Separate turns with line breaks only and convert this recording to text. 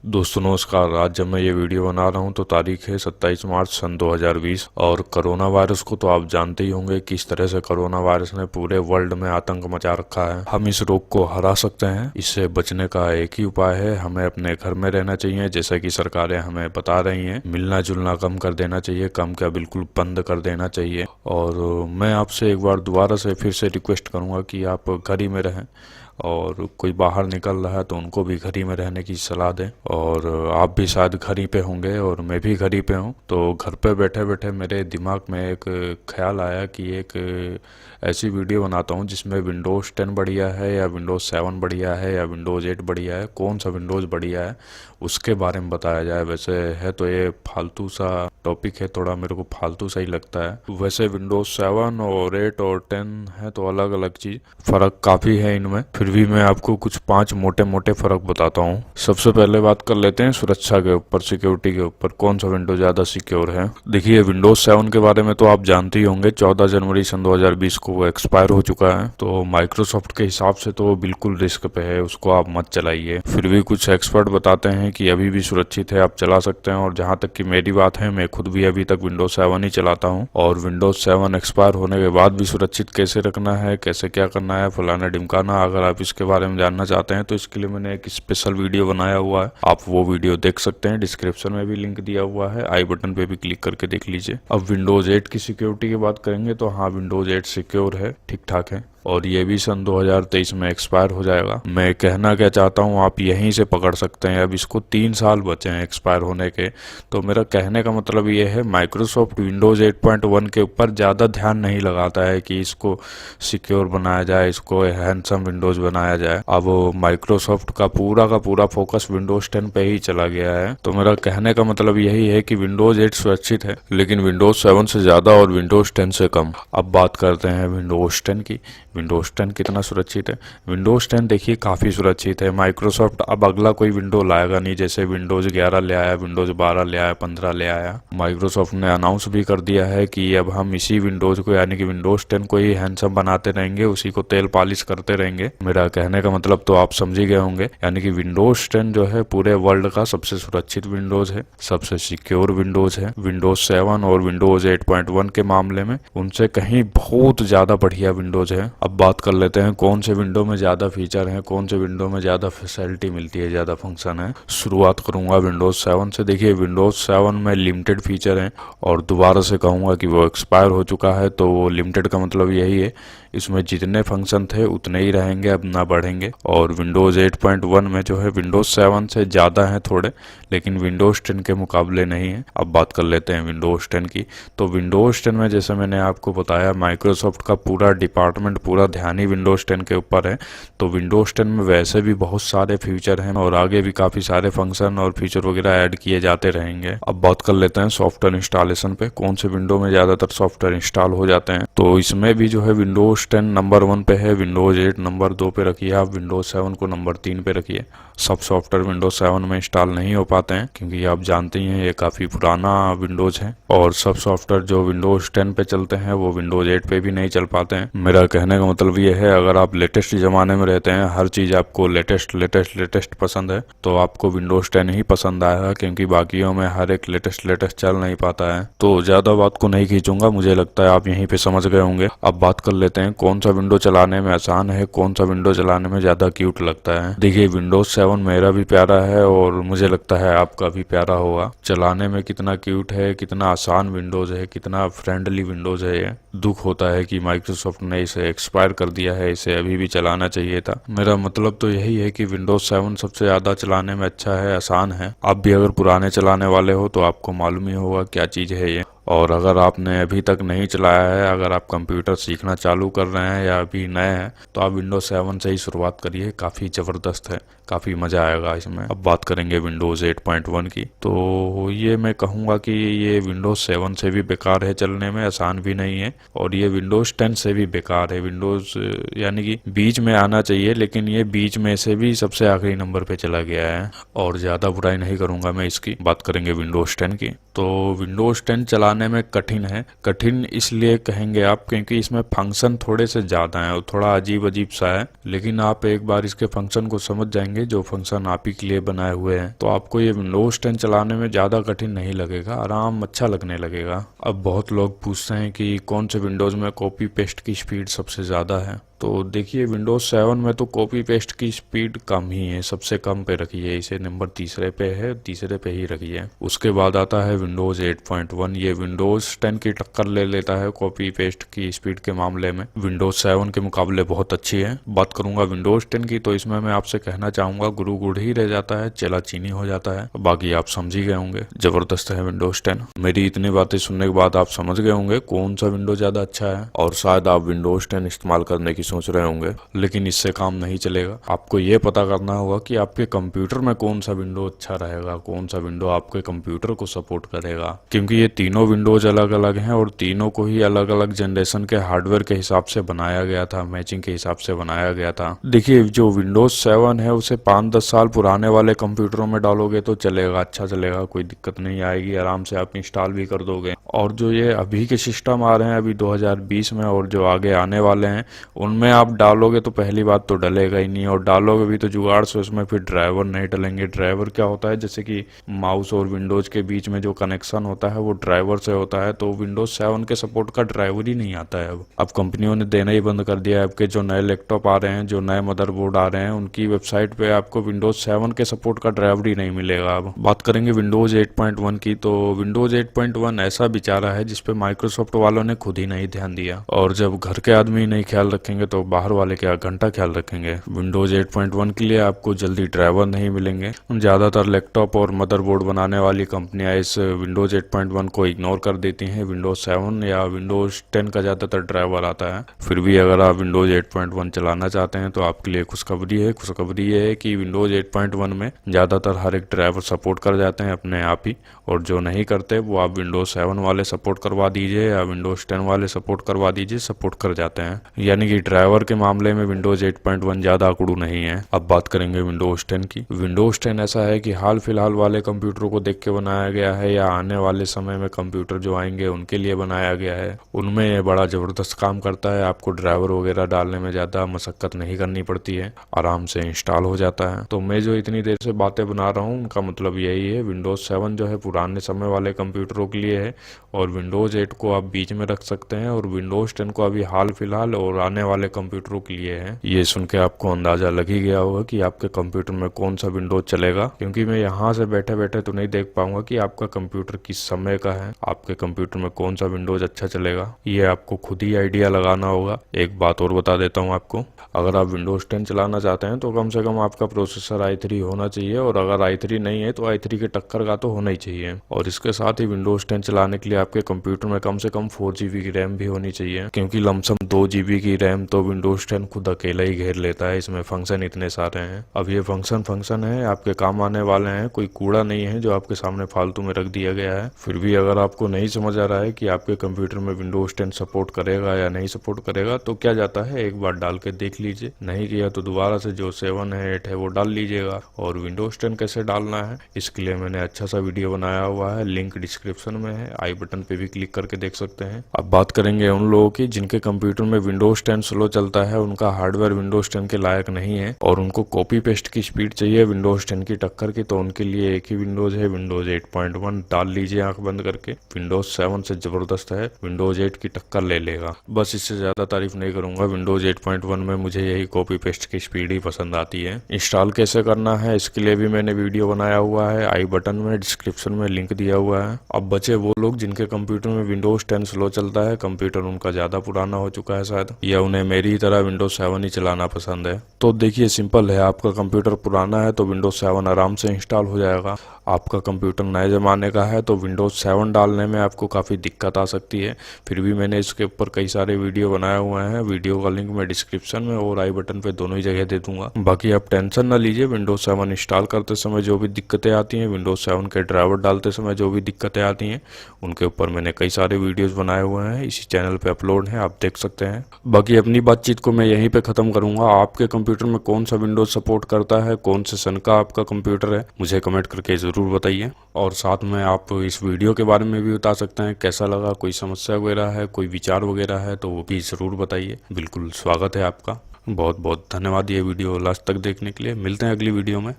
दोस्तों नमस्कार। आज जब मैं ये वीडियो बना रहा हूँ तो तारीख है 27 मार्च सन 2020 और कोरोना वायरस को तो आप जानते ही होंगे किस तरह से कोरोना वायरस ने पूरे वर्ल्ड में आतंक मचा रखा है। हम इस रोग को हरा सकते हैं। इससे बचने का एक ही उपाय है, हमें अपने घर में रहना चाहिए। जैसा कि सरकारें हमें बता रही हैं, मिलना जुलना कम कर देना चाहिए, कम क्या बिल्कुल बंद कर देना चाहिए। और मैं आपसे एक बार दोबारा से फिर से रिक्वेस्ट करूँगा कि आप घर ही में रहें और कोई बाहर निकल रहा है तो उनको भी घर ही में रहने की सलाह दें। और आप भी शायद घर ही पे होंगे और मैं भी घर ही पे हूँ, तो घर पे बैठे बैठे मेरे दिमाग में एक ख्याल आया कि एक ऐसी वीडियो बनाता हूँ जिसमें विंडोज़ 10 बढ़िया है या विंडोज़ 7 बढ़िया है या विंडोज़ 8 बढ़िया है, कौन सा विंडोज़ बढ़िया है उसके बारे में बताया जाए। वैसे है तो ये फालतू सा टॉपिक है, थोड़ा मेरे को फालतू सा ही लगता है। वैसे विंडोज़ 7 और 8 और 10 है तो अलग अलग चीज़, फ़र्क काफ़ी है इनमें। फिर भी मैं आपको कुछ 5 मोटे मोटे फ़र्क बताता हूँ। सबसे पहले बात कर लेते हैं सुरक्षा के ऊपर, सिक्योरिटी के ऊपर, कौन सा विंडो ज़्यादा सिक्योर है। देखिए विंडोज़ 7 के बारे में तो आप जानते ही होंगे, 14 जनवरी सन 2020 को वो एक्सपायर हो चुका है। तो माइक्रोसॉफ्ट के हिसाब से तो वो बिल्कुल रिस्क पे है, उसको आप मत चलाइए। फिर भी कुछ एक्सपर्ट बताते हैं कि अभी भी सुरक्षित है, आप चला सकते हैं। और जहाँ तक कि मेरी बात है, मैं खुद भी अभी तक विंडोज 7 ही चलाता हूँ। और विंडोज 7 एक्सपायर होने के बाद भी सुरक्षित कैसे रखना है, कैसे क्या करना है, फलाना ढिमकाना, अगर आप इसके बारे में जानना चाहते हैं तो इसके लिए मैंने एक स्पेशल वीडियो बनाया हुआ है, आप वो वीडियो देख सकते हैं। डिस्क्रिप्शन में भी लिंक दिया हुआ है, आई बटन पे भी क्लिक करके देख लीजिए। अब विंडोज 8 की सिक्योरिटी की बात करेंगे तो हाँ, विंडोज 8 सिक्योर है, ठीक ठाक है, और ये भी सन 2023 में एक्सपायर हो जाएगा। मैं कहना क्या चाहता हूँ, आप यहीं से पकड़ सकते हैं। अब इसको 3 साल बचे हैं एक्सपायर होने के। तो मेरा कहने का मतलब ये है, माइक्रोसॉफ्ट विंडोज़ 8.1 के ऊपर ज़्यादा ध्यान नहीं लगाता है कि इसको सिक्योर बनाया जाए, इसको हैंडसम विंडोज़ बनाया जाए। अब माइक्रोसॉफ्ट का पूरा फोकस विंडोज़ 10 पे ही चला गया है। तो मेरा कहने का मतलब यही है कि विंडोज़ 8 सुरक्षित है, लेकिन विंडोज़ 7 से ज़्यादा और विंडोज़ 10 से कम। अब बात करते हैं विंडोज़ 10 की। विंडोज़ 10 कितना सुरक्षित है? विंडोज़ 10 देखिए काफ़ी सुरक्षित है। माइक्रोसॉफ्ट अब अगला कोई विंडो लाएगा नहीं, जैसे विंडोज़ 11 ले आया, विंडोज़ 12 ले आया, 15 ले आया। माइक्रोसॉफ्ट ने अनाउंस भी कर दिया है कि अब हम इसी विंडोज़ को, यानी कि विंडोज़ 10 को ही हैंडसम बनाते रहेंगे, उसी को तेल पॉलिश करते रहेंगे। मेरा कहने का मतलब तो आप समझ ही गए होंगे, यानी कि विंडोज़ 10 जो है पूरे वर्ल्ड का सबसे सुरक्षित विंडोज़ है, सबसे सिक्योर विंडोज़ है। विंडोज़ 7 और विंडोज़ 8.1 के मामले में उनसे कहीं बहुत ज़्यादा बढ़िया विंडोज़ है। अब बात कर लेते हैं कौन से विंडो में ज़्यादा फीचर हैं, कौन से विंडो में ज़्यादा फैसिलिटी मिलती है, ज़्यादा फंक्शन है। शुरुआत करूंगा विंडोज़ 7 से। देखिए विंडोज़ 7 में लिमिटेड फीचर हैं, और दोबारा से कहूँगा कि वो एक्सपायर हो चुका है, तो वो लिमिटेड का मतलब यही है, इसमें जितने फंक्शन थे उतने ही रहेंगे, अब ना बढ़ेंगे। और विंडोज़ 8.1 में जो है विंडोज़ 7 से ज़्यादा है थोड़े, लेकिन विंडोज़ 10 के मुकाबले नहीं है। अब बात कर लेते हैं विंडोज़ 10 की। तो विंडोज़ 10 में जैसे मैंने आपको बताया, माइक्रोसॉफ्ट का पूरा डिपार्टमेंट, पूरा ध्यान ही विंडोज़ 10 के ऊपर है। तो विंडोज़ 10 में वैसे भी बहुत सारे फीचर हैं और आगे भी काफ़ी सारे फंक्शन और फीचर वगैरह ऐड किए जाते रहेंगे। अब बात कर लेते हैं सॉफ्टवेयर इंस्टॉलेशन पे, कौन से विंडो में ज़्यादातर सॉफ्टवेयर इंस्टॉल हो जाते हैं। तो इसमें भी जो है विंडोज़ 10 नंबर 1 पे है, विंडोज़ 8 नंबर 2 पे रखिए आप, विंडोज़ 7 को नंबर 3 पे रखिए। सब सॉफ्टवेयर विंडोज़ 7 में इंस्टॉल नहीं हो पाते हैं, क्योंकि आप जानते ही हैं ये काफ़ी पुराना विंडोज़ है। और सब सॉफ्टवेयर जो विंडोज़ 10 पे चलते हैं वो विंडोज़ 8 पे भी नहीं चल पाते हैं। मेरा कहने का मतलब ये है, अगर आप लेटेस्ट ज़माने में रहते हैं, हर चीज़ आपको लेटेस्ट पसंद है, तो आपको विंडोज़ 10 ही पसंद आएगा, क्योंकि बाकियों में हर एक लेटेस्ट चल नहीं पाता है। तो ज़्यादा बात को नहीं खींचूंगा, मुझे लगता है आप यहीं पे समझ गए होंगे। अब बात कर लेते हैं कौन सा विंडो चलाने में आसान है, कौन सा विंडो चलाने में ज़्यादा क्यूट लगता है। देखिए विंडोज़ 7 मेरा भी प्यारा है और मुझे लगता है आपका भी प्यारा होगा। चलाने में कितना क्यूट है, कितना आसान विंडोज़ है, कितना फ्रेंडली विंडोज़ है ये। दुख होता है कि माइक्रोसॉफ्ट ने इसे एक्सपायर कर दिया है, इसे अभी भी चलाना चाहिए था। मेरा मतलब तो यही है कि विंडोज़ 7 सबसे ज़्यादा चलाने में अच्छा है, आसान है। आप भी अगर पुराने चलाने वाले हो तो आपको मालूम ही होगा क्या चीज़ है ये। और अगर आपने अभी तक नहीं चलाया है, अगर आप कंप्यूटर सीखना चालू कर रहे हैं या अभी नए हैं, तो आप विंडोज़ 7 से ही शुरुआत करिए, काफ़ी ज़बरदस्त है, काफ़ी मज़ा आएगा इसमें। अब बात करेंगे विंडोज़ 8.1 की। तो ये मैं कहूँगा कि ये विंडोज़ 7 से भी बेकार है चलने में, आसान भी नहीं है, और ये विंडोज़ 10 से भी बेकार है। विंडोज़ यानी कि बीच में आना चाहिए, लेकिन ये बीच में से भी सबसे आखिरी नंबर पे चला गया है। और ज़्यादा बुराई नहीं करूँगा मैं इसकी। बात करेंगे विंडोज़ 10 की। तो विंडोज़ 10 चलाने चलाने में कठिन है। कठिन इसलिए कहेंगे आप क्योंकि इसमें फंक्शन थोड़े से ज़्यादा हैं और थोड़ा अजीब अजीब सा है, लेकिन आप एक बार इसके फंक्शन को समझ जाएंगे जो फंक्शन आप ही के लिए बनाए हुए हैं, तो आपको ये विंडोज 10 चलाने में ज़्यादा कठिन नहीं लगेगा, आराम अच्छा लगने लगेगा। अब बहुत लोग पूछते हैं कि कौन से विंडोज़ में कॉपी पेस्ट की स्पीड सबसे ज़्यादा है। तो देखिए विंडोज 7 में तो कॉपी पेस्ट की स्पीड कम ही है, सबसे कम पे रखिए इसे, नंबर तीसरे पे है, तीसरे पे ही रखिए। उसके बाद आता है विंडोज 8.1, ये विंडोज 10 की टक्कर ले लेता है कॉपी पेस्ट की स्पीड के मामले में, विंडोज 7 के मुकाबले बहुत अच्छी है। बात करूंगा विंडोज 10 की तो इसमें मैं आपसे कहना चाहूंगा गुरु गुड़ ही रह जाता है, चेला चीनी हो जाता है। बाकी आप समझ ही गए होंगे, जबरदस्त है विंडोज 10। मेरी इतनी बातें सुनने के बाद आप समझ गए होंगे कौन सा विंडो ज्यादा अच्छा है, और शायद आप विंडोज 10 इस्तेमाल करने की सोच रहे होंगे, लेकिन इससे काम नहीं चलेगा। आपको ये पता करना होगा कि आपके कंप्यूटर में कौन सा विंडो अच्छा रहेगा, कौन सा विंडो आपके कंप्यूटर को सपोर्ट करेगा, क्योंकि ये तीनों विंडोज अलग अलग हैं और तीनों को ही अलग अलग जनरेशन के हार्डवेयर के हिसाब से बनाया गया था, मैचिंग के हिसाब से बनाया गया था। देखिए जो विंडोज 7 है उसे 5-10 साल पुराने वाले कंप्यूटरों में डालोगे तो चलेगा, अच्छा चलेगा, कोई दिक्कत नहीं आएगी, आराम से आप इंस्टॉल भी कर दोगे। और जो ये अभी के सिस्टम आ रहे हैं अभी 2020 में और जो आगे आने वाले हैं उनमें आप डालोगे तो पहली बात तो डलेगा ही नहीं, और डालोगे भी तो जुगाड़ से उसमें फिर ड्राइवर नहीं डलेंगे। ड्राइवर क्या होता है, जैसे कि माउस और विंडोज के बीच में जो कनेक्शन होता है वो ड्राइवर से होता है, तो विंडोज 7 के सपोर्ट का ड्राइवर ही नहीं आता है। अब कंपनियों ने देना ही बंद कर दिया है। आपके जो नए लैपटॉप आ रहे हैं, जो नए मदरबोर्ड आ रहे हैं, उनकी वेबसाइट पे आपको विंडोज 7 के सपोर्ट का ड्राइवर ही नहीं मिलेगा। अब बात करेंगे विंडोज 8.1 की, तो विंडोज 8.1 ऐसा बेचारा है जिसपे माइक्रोसॉफ्ट वालों ने खुद ही नहीं ध्यान दिया, और जब घर के आदमी नहीं ख्याल रखेंगे तो बाहर वाले क्या घंटा ख्याल रखेंगे। विंडोज 8.1 के लिए आपको जल्दी ड्राइवर नहीं मिलेंगे। ज्यादातर लैपटॉप और मदरबोर्ड बनाने वाली कंपनियां इस विंडोज 8.1 को इग्नोर कर देती हैं। विंडोज 7 या विंडोज 10 का ज्यादातर ड्राइवर आता है। फिर भी अगर आप विंडोज 8.1 चलाना चाहते हैं तो आपके लिए खुशखबरी है। खुशखबरी ये है कि विंडोज 8.1 में ज्यादातर हर एक ड्राइवर सपोर्ट कर जाते हैं अपने आप ही, और जो नहीं करते वो आप विंडोज 7 वाले सपोर्ट करवा दीजिए या विंडोज 10 वाले सपोर्ट करवा दीजिए, सपोर्ट कर जाते हैं। यानी कि ड्राइवर के मामले में विंडोज 8.1 ज्यादा आंकड़ू नहीं है। अब बात करेंगे विंडोज 10 की। विंडोज 10 ऐसा है कि हाल फिलहाल वाले कंप्यूटरों को देख के बनाया गया है या आने वाले समय में कंप्यूटर जो आएंगे उनके लिए बनाया गया है। उनमें ये बड़ा जबरदस्त काम करता है, आपको ड्राइवर वगैरह डालने में ज्यादा मशक्कत नहीं करनी पड़ती है, आराम से इंस्टॉल हो जाता है। तो मैं जो इतनी देर से बातें बना रहा हूँ उनका मतलब यही है, विंडोज 7 जो है पुराने समय वाले कंप्यूटरों के लिए है, और विंडोज 8 को आप बीच में रख सकते हैं, और विंडोज 10 को अभी हाल फिलहाल और आने वाले कंप्यूटरों के लिए है। ये सुन के आपको अंदाजा लग ही गया होगा कि आपके कंप्यूटर में कौन सा विंडोज चलेगा, क्योंकि मैं यहाँ से बैठे बैठे तो नहीं देख पाऊंगा कि आपका कंप्यूटर किस समय का है, आपके कंप्यूटर में कौन सा विंडोज अच्छा चलेगा। ये आपको खुद ही आइडिया लगाना होगा। एक बात और बता देता हूँ आपको, अगर आप विंडोज 10 चलाना चाहते हैं तो कम से कम आपका प्रोसेसर i3 होना चाहिए, और अगर i3 नहीं है तो i3 के टक्कर का तो होना ही चाहिए। और इसके साथ ही विंडोज 10 चलाने के लिए आपके कंप्यूटर में कम से कम 4GB की रैम भी होनी चाहिए, क्योंकि लमसम 2GB की रैम तो विंडोज 10 खुद अकेला ही घेर लेता है। इसमें फंक्शन इतने सारे हैं। अब ये फंक्शन है, आपके काम आने वाले हैं, कोई कूड़ा नहीं है जो आपके सामने फालतू में रख दिया गया है। फिर भी अगर आपको नहीं समझ आ रहा है कि आपके कंप्यूटर में विंडोज 10 सपोर्ट करेगा या नहीं सपोर्ट करेगा, तो क्या जाता है, एक बार डाल के देख लीजिए, नहीं किया तो दोबारा से जो 7 है 8 है वो डाल लीजिएगा। और विंडोज 10 कैसे डालना है इसके लिए मैंने अच्छा सा वीडियो बनाया हुआ है, लिंक डिस्क्रिप्शन में है, आई बटन पे भी क्लिक करके देख सकते हैं। अब बात करेंगे उन लोगों की जिनके कंप्यूटर में विंडोज 10 स्लो चलता है, उनका हार्डवेयर विंडोज 10 के लायक नहीं है और उनको कॉपी पेस्ट की स्पीड चाहिए विंडोज 10 की टक्कर की, तो उनके लिए एक ही विंडोज है, विंडोज 8.1 डाल लीजिए आंख बंद करके। विंडोज 7 से जबरदस्त है, विंडोज 8 की टक्कर ले लेगा। बस इससे ज्यादा तारीफ नहीं करूंगा। विंडोज 8.1 में मुझे यही कॉपी पेस्ट की स्पीड ही पसंद आती है। इंस्टॉल कैसे करना है इसके लिए भी मैंने वीडियो बनाया हुआ है, आई बटन में डिस्क्रिप्शन में लिंक दिया हुआ है। अब बचे वो लोग जिनके कंप्यूटर में विंडोज 10 स्लो चलता है, कंप्यूटर उनका ज्यादा पुराना हो चुका है शायद, या उन्हें मेरी तरह विंडोज 7 ही चलाना पसंद है। तो देखिए सिंपल है, आपका कंप्यूटर पुराना है तो विंडोज 7 आराम से इंस्टॉल हो जाएगा। आपका कंप्यूटर नए ज़माने का है तो विंडोज 7 डालने में आपको काफ़ी दिक्कत आ सकती है। फिर भी मैंने इसके ऊपर कई सारे वीडियो बनाए हुए हैं, वीडियो का लिंक मैं डिस्क्रिप्शन में और आई बटन पे दोनों ही जगह दे दूंगा। बाकी आप टेंशन ना लीजिए, विंडोज 7 इंस्टॉल करते समय जो भी दिक्कतें आती हैं, विंडोज 7 के ड्राइवर डालते समय जो भी दिक्कतें आती हैं, उनका के ऊपर मैंने कई सारे वीडियोस बनाए हुए हैं, इसी चैनल पे अपलोड हैं, आप देख सकते हैं। बाकी अपनी बातचीत को मैं यहीं पे ख़त्म करूंगा। आपके कंप्यूटर में कौन सा विंडोज सपोर्ट करता है, कौन से सन का आपका कंप्यूटर है, मुझे कमेंट करके ज़रूर बताइए। और साथ में आप इस वीडियो के बारे में भी बता सकते हैं कैसा लगा, कोई समस्या वगैरह है, कोई विचार वगैरह है तो वो भी ज़रूर बताइए। बिल्कुल स्वागत है आपका। बहुत बहुत धन्यवाद ये वीडियो लास्ट तक देखने के लिए। मिलते हैं अगली वीडियो में।